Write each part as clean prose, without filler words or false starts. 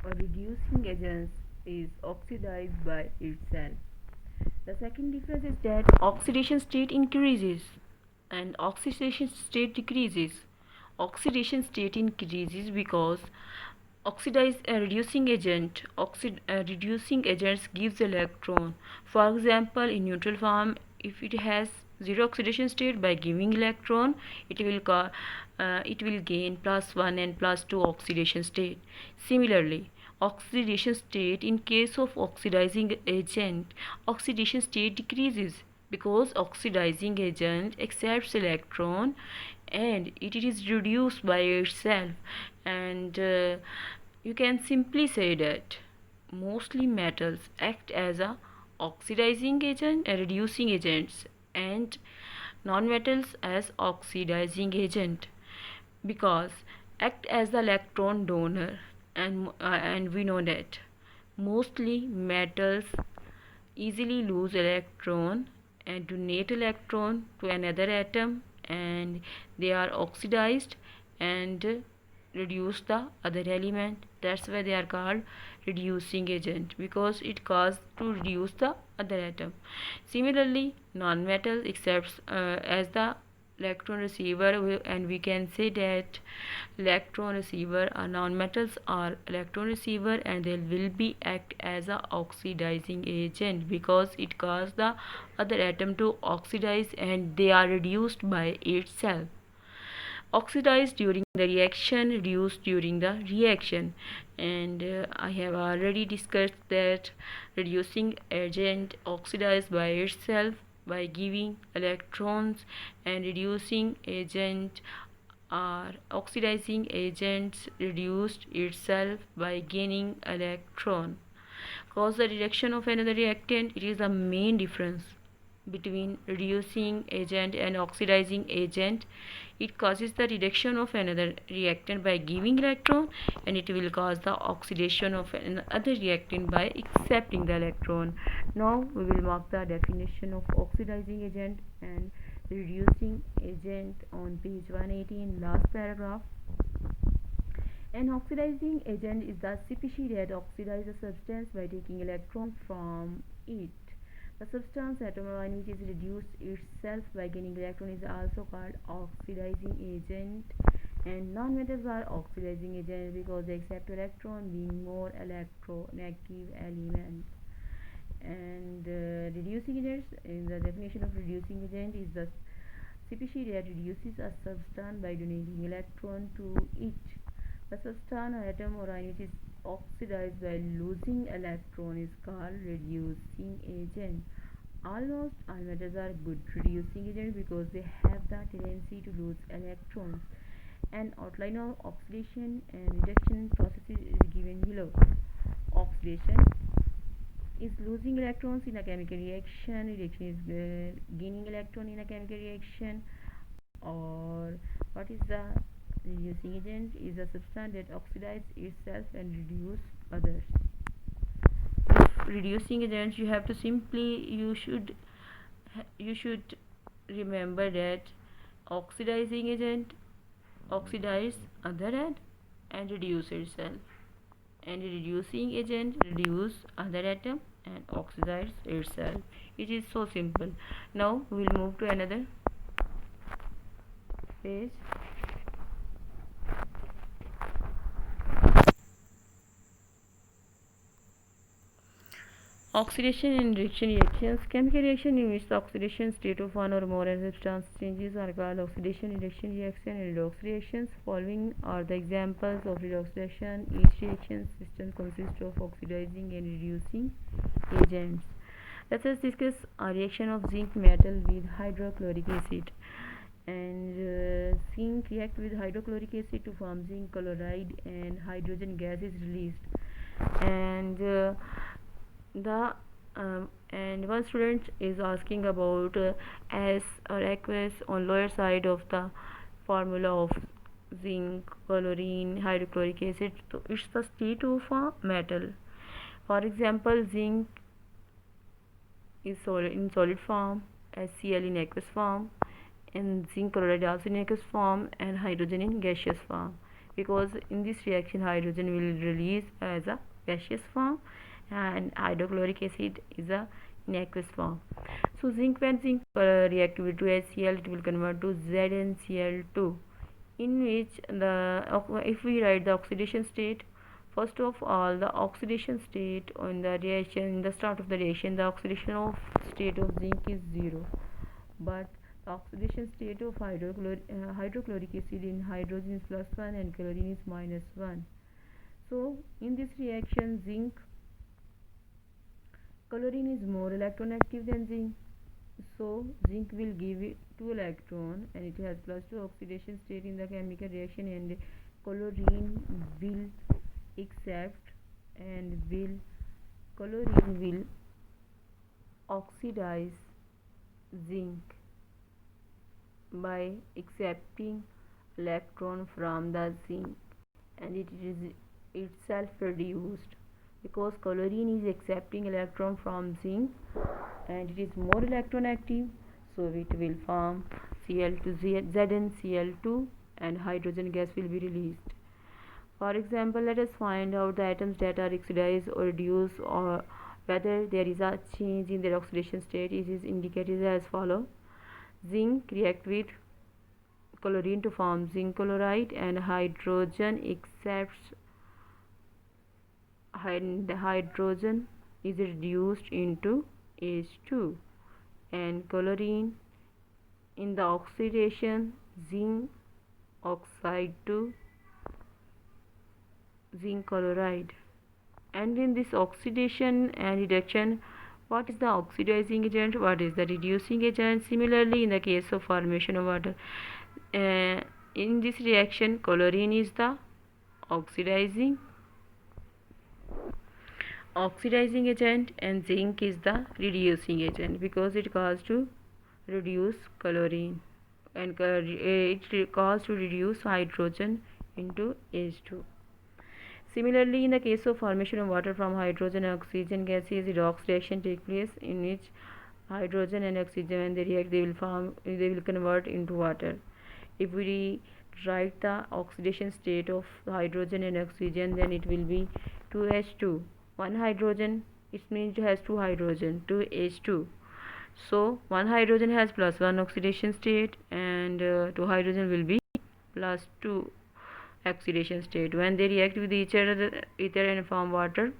or reducing agent is oxidized by itself. The second difference is that oxidation state increases and oxidation state decreases. Oxidation state increases because oxidize a reducing agent reducing agents gives electron. For example, in neutral form, if it has zero oxidation state, by giving electron it will gain +1 and +2 oxidation state. Similarly, oxidation state in case of oxidizing agent, oxidation state decreases because oxidizing agent accepts electron and it is reduced by itself. And you can simply say that mostly metals act as a oxidizing agent and reducing agents, and nonmetals as oxidizing agent because act as the electron donor. And we know that mostly metals easily lose electron and donate electron to another atom, and they are oxidized and reduce the other element. That's why they are called reducing agent, because it causes to reduce the other atom. Similarly, non-metal accepts as the electron receiver, and we can say that electron receiver are non-metals are electron receiver, and they will be act as a oxidizing agent because it causes the other atom to oxidize and they are reduced by itself. Oxidized during the reaction, reduced during the reaction. And I have already discussed that reducing agent oxidized by itself by giving electrons, and reducing agent or oxidizing agents reduced itself by gaining electron. Cause the reduction of another reactant, it is the main difference between reducing agent and oxidizing agent. It causes the reduction of another reactant by giving electron, and it will cause the oxidation of another reactant by accepting the electron. Now we will mark the definition of oxidizing agent and reducing agent on page 118, last paragraph. An oxidizing agent is the species that oxidizes a substance by taking electrons from it. The substance atom or ion which is reduced itself by gaining electron is also called oxidizing agent. And non-metals are oxidizing agents because they accept electron, being more electronegative element. And reducing agents, in the definition of reducing agent, is the species that reduces a substance by donating electron to it. The substance or atom or ion which is oxidized by losing electron is called reducing agent. Almost all metals are good reducing agents because they have the tendency to lose electrons. An outline of oxidation and reduction processes is given below. Oxidation is losing electrons in a chemical reaction. Reduction is gaining electron in a chemical reaction. Or what is the reducing agent? Is a substance that oxidizes itself and reduce others. If reducing agents, you have to simply you should remember that oxidizing agent oxidize other end and reduce itself, and reducing agent reduce other atom and oxidize itself. It is so simple. Now we will move to another page. Oxidation and reduction reactions. Chemical reaction in which the oxidation state of one or more substance changes are called oxidation, reduction reaction, and redox reactions. Following are the examples of redox reaction. Each reaction system consists of oxidizing and reducing agents. Let us discuss a reaction of zinc metal with hydrochloric acid. And zinc react with hydrochloric acid to form zinc chloride, and hydrogen gas is released. And and one student is asking about S or aqueous on lower side of the formula of zinc, chlorine, hydrochloric acid. So it's the state of a metal. For example, zinc is in solid form, HCl in aqueous form, and zinc chloride also in aqueous form, and hydrogen in gaseous form. because in this reaction hydrogen will release as a gaseous form and hydrochloric acid is a in aqueous form. So zinc, when zinc react with HCl, it will convert to ZnCl2, in which if we write the oxidation state, first of all the oxidation state on the reaction, in the start of the reaction the oxidation of state of zinc is 0, but the oxidation state of hydrochloric acid in hydrogen is +1 and chlorine is -1. So in this reaction chlorine is more electronegative than zinc, so zinc will give it 2 electron and it has +2 oxidation state in the chemical reaction, and chlorine will accept and chlorine will oxidize zinc by accepting electron from the zinc, and it is itself reduced because chlorine is accepting electron from zinc and it is more electronegative, so it will form Cl2 ZnCl2 and hydrogen gas will be released. For example, let us find out the atoms that are oxidized or reduced, or whether there is a change in their oxidation state. It is indicated as follows. Zinc react with chlorine to form zinc chloride, and hydrogen accepts, and the hydrogen is reduced into H2, and chlorine in the oxidation zinc oxide to zinc chloride. And in this oxidation and reduction, what is the oxidizing agent, what is the reducing agent? Similarly, in the case of formation of water, in this reaction chlorine is the oxidizing agent and zinc is the reducing agent, because it causes to reduce chlorine and it causes to reduce hydrogen into H2. Similarly, in the case of formation of water from hydrogen and oxygen gases, redox reaction takes place, in which hydrogen and oxygen, when they react, they will convert into water. If we write the oxidation state of hydrogen and oxygen, then it will be 2H2. One hydrogen, it means it has two hydrogen, 2H2. So one hydrogen has +1 oxidation state and two hydrogen will be +2 oxidation state. When they react with each other and form water,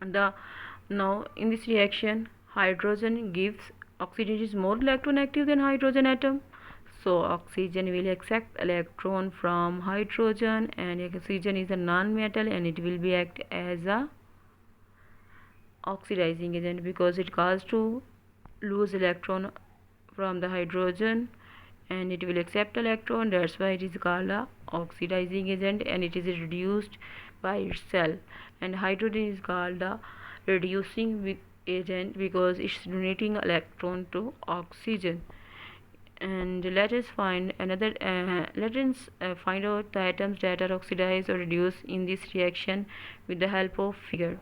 now in this reaction hydrogen gives oxygen is more electronegative than hydrogen atom, so oxygen will accept electron from hydrogen, and oxygen is a non-metal and it will be act as a oxidizing agent because it causes to lose electron from the hydrogen and it will accept electron. That's why it is called a oxidizing agent, and it is reduced by itself. And hydrogen is called a reducing agent because it's donating electron to oxygen. And let us find another let us find out the atoms that are oxidized or reduced in this reaction with the help of figure.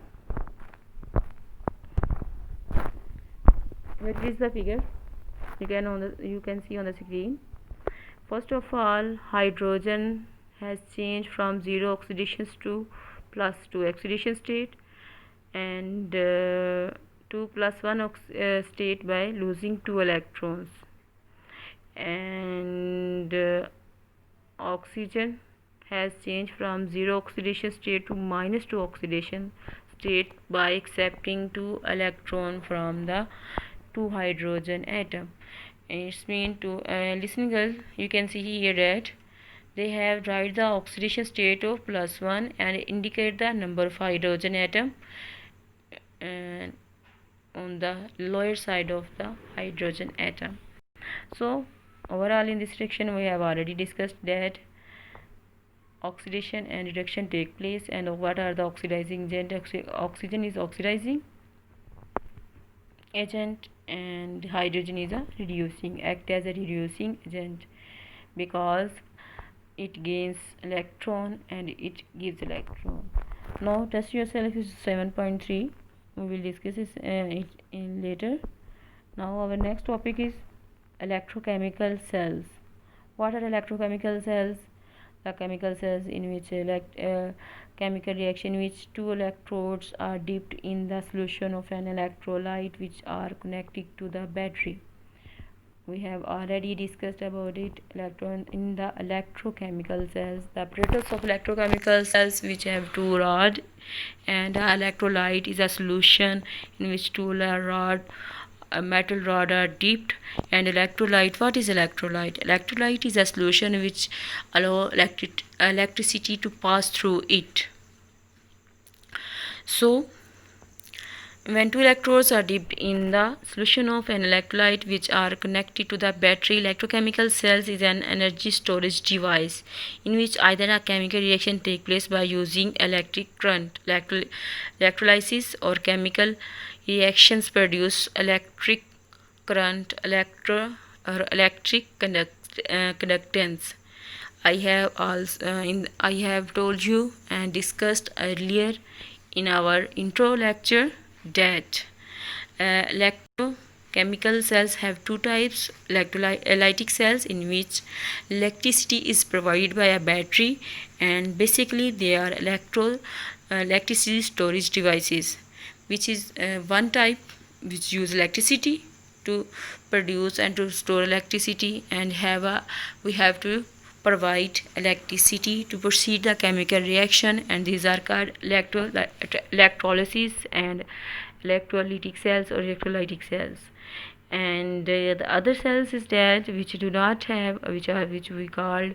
What is the figure? You can see on the screen. First of all, hydrogen has changed from 0 oxidation to +2 oxidation state, and 2 + 1 state by losing 2 electrons, and oxygen has changed from 0 oxidation state to -2 oxidation state by accepting 2 electron from the 2 hydrogen atom. It's mean to listen girl, you can see here that they have write the oxidation state of +1 and indicate the number of hydrogen atom and on the lower side of the hydrogen atom. So overall in this section we have already discussed that oxidation and reduction take place, and what are the oxidizing agent. Oxygen is oxidizing agent and hydrogen is a act as a reducing agent because it gains electron and it gives electron. Now test yourself is 7.3. we will discuss this in later. Now our next topic is electrochemical cells. What are electrochemical cells? The chemical cells in which chemical reaction in which two electrodes are dipped in the solution of an electrolyte which are connected to the battery. We have already discussed about it. Electron in the electrochemical cells, the apparatus of electrochemical cells which have two rod, and the electrolyte is a solution in which two rod, a metal rod are dipped. And electrolyte, what is electrolyte? Electrolyte is a solution which allow electricity to pass through it. So when two electrodes are dipped in the solution of an electrolyte which are connected to the battery, electrochemical cells is an energy storage device in which either a chemical reaction takes place by using electric current, electrolysis, or chemical reactions produce electric current, electric conductance. I have told you and discussed earlier in our intro lecture that electrochemical cells have two types: electrolytic cells, in which electricity is provided by a battery, and basically they are electricity storage devices, which is one type which use electricity to produce and to store electricity, and we have to provide electricity to proceed the chemical reaction, and these are called electrolysis and electrolytic cells or electrolytic cells. And the other cells is that which do not have, which we call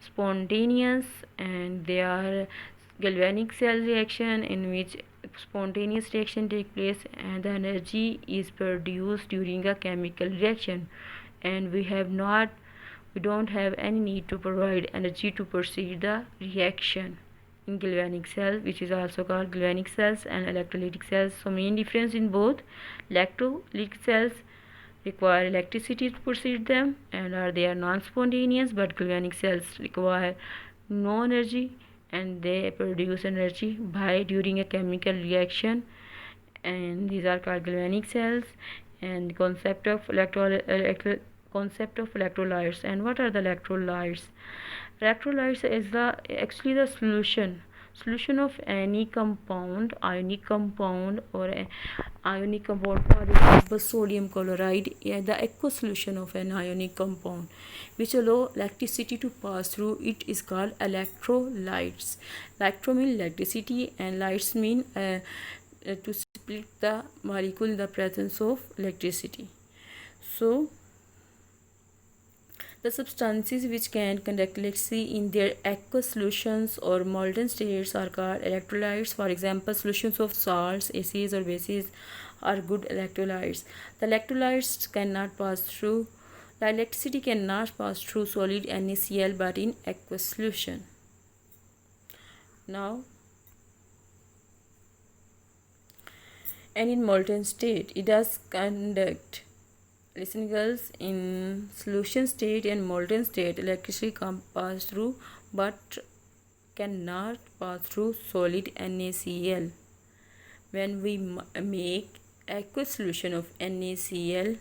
spontaneous, and they are galvanic cell reaction in which spontaneous reaction take place and the energy is produced during a chemical reaction, and we don't have any need to provide energy to proceed the reaction in galvanic cells, which is also called galvanic cells and electrolytic cells. So main difference in both: electrolytic cells require electricity to proceed them and they are non-spontaneous, but galvanic cells require no energy and they produce energy by during a chemical reaction, and these are called galvanic cells. And concept of electrolytes. And what are the electrolytes? Electrolytes is actually the solution of any compound, ionic compound, or ionic compound, for example sodium chloride, the aqueous solution of an ionic compound which allow electricity to pass through it is called electrolytes. Electro mean electricity and lights mean to split the molecule in the presence of electricity. So the substances which can conduct electricity in their aqueous solutions or molten states are called electrolytes. For example, solutions of salts, acids, or bases are good electrolytes. The electrolytes cannot pass through, the electricity cannot pass through solid NaCl but in aqueous solution. Now, and in molten state, it does conduct. Listen girls, in solution state and molten state, electricity can pass through but cannot pass through solid NaCl. When we make aqueous solution of NaCl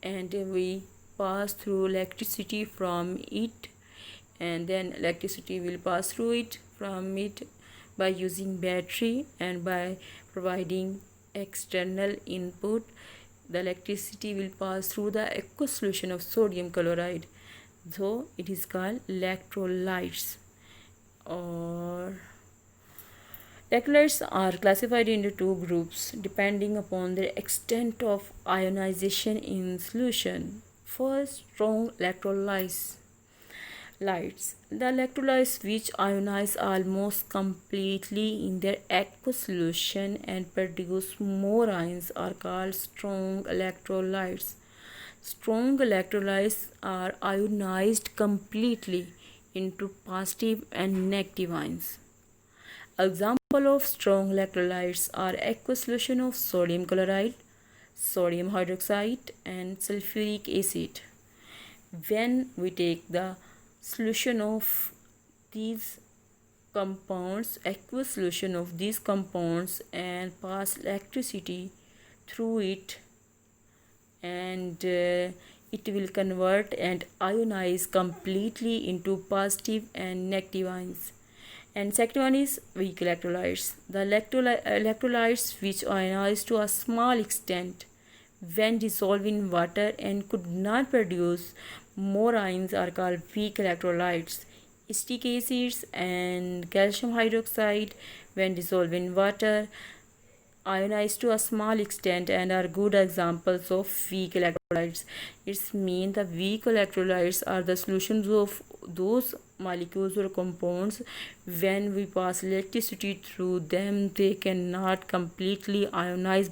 and we pass through electricity from it, and then electricity will pass through it from it by using battery and by providing external input, the electricity will pass through the aqueous solution of sodium chloride. So it is called electrolytes. Or electrolytes are classified into two groups depending upon their extent of ionization in solution. First, strong electrolytes. The electrolytes which ionize almost completely in their aqueous solution and produce more ions are called strong electrolytes. Strong electrolytes are ionized completely into positive and negative ions. Example of strong electrolytes are aqueous solution of sodium chloride, sodium hydroxide, and sulfuric acid. When we take the solution of these compounds, aqueous solution of these compounds, and pass electricity through it, and it will convert and ionize completely into positive and negative ions. And second one is weak electrolytes. The electrolytes which ionize to a small extent when dissolved in water and could not produce more ions are called weak electrolytes. Acetic acids and calcium hydroxide, when dissolved in water, ionize to a small extent and are good examples of weak electrolytes. It means the weak electrolytes are the solutions of those molecules or compounds. When we pass electricity through them, they cannot completely ionize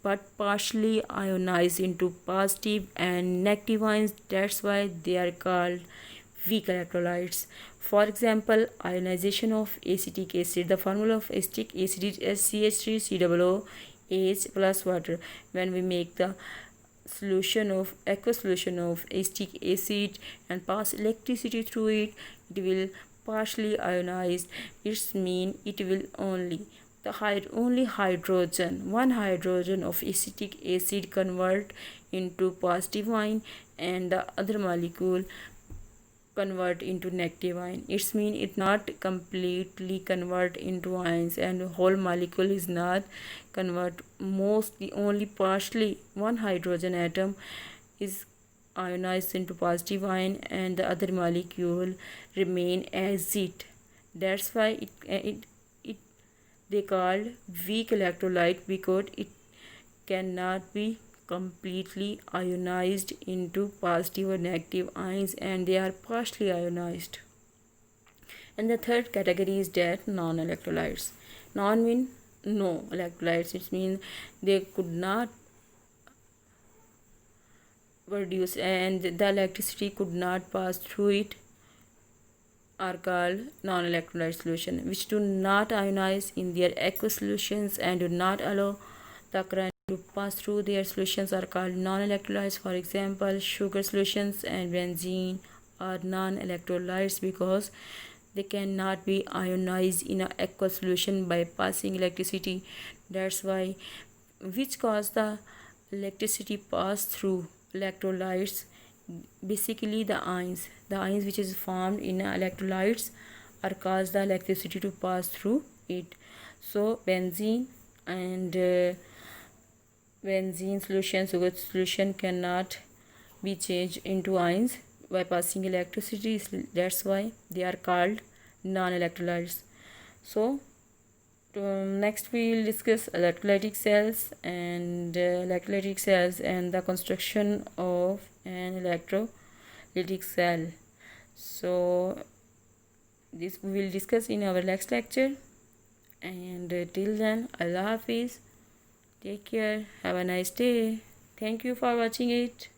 but partially ionize into positive and negative ions. That's why they are called weak electrolytes. For example, ionization of acetic acid. The formula of acetic acid is SCH3COOH plus water. When we make the aqueous solution of acetic acid and pass electricity through it, it will partially ionize. It means it will only one hydrogen of acetic acid convert into positive ion and the other molecule convert into negative ion. It means it not completely convert into ions and whole molecule is not convert, mostly only partially one hydrogen atom is ionized into positive ion and the other molecule remain as it. That's why it they called weak electrolyte, because it cannot be completely ionized into positive or negative ions and they are partially ionized. And the third category is that non-electrolytes. Non mean no electrolytes. It means they could not produce and the electricity could not pass through it are called non-electrolyte solution, which do not ionize in their aqueous solutions and do not allow the current to pass through their solutions are called non-electrolytes. For example, sugar solutions and benzene are non-electrolytes because they cannot be ionized in an aqueous solution by passing electricity. That's why which cause the electricity pass through electrolytes, basically the ions which is formed in electrolytes are cause the electricity to pass through it. So benzene and benzene solution, sugar solution cannot be changed into ions by passing electricity. That's why they are called non-electrolytes. So next we will discuss electrolytic cells and the construction of an electrolytic cell. So this we will discuss in our next lecture, and till then, Allah Hafiz. Take care. Have a nice day. Thank you for watching it.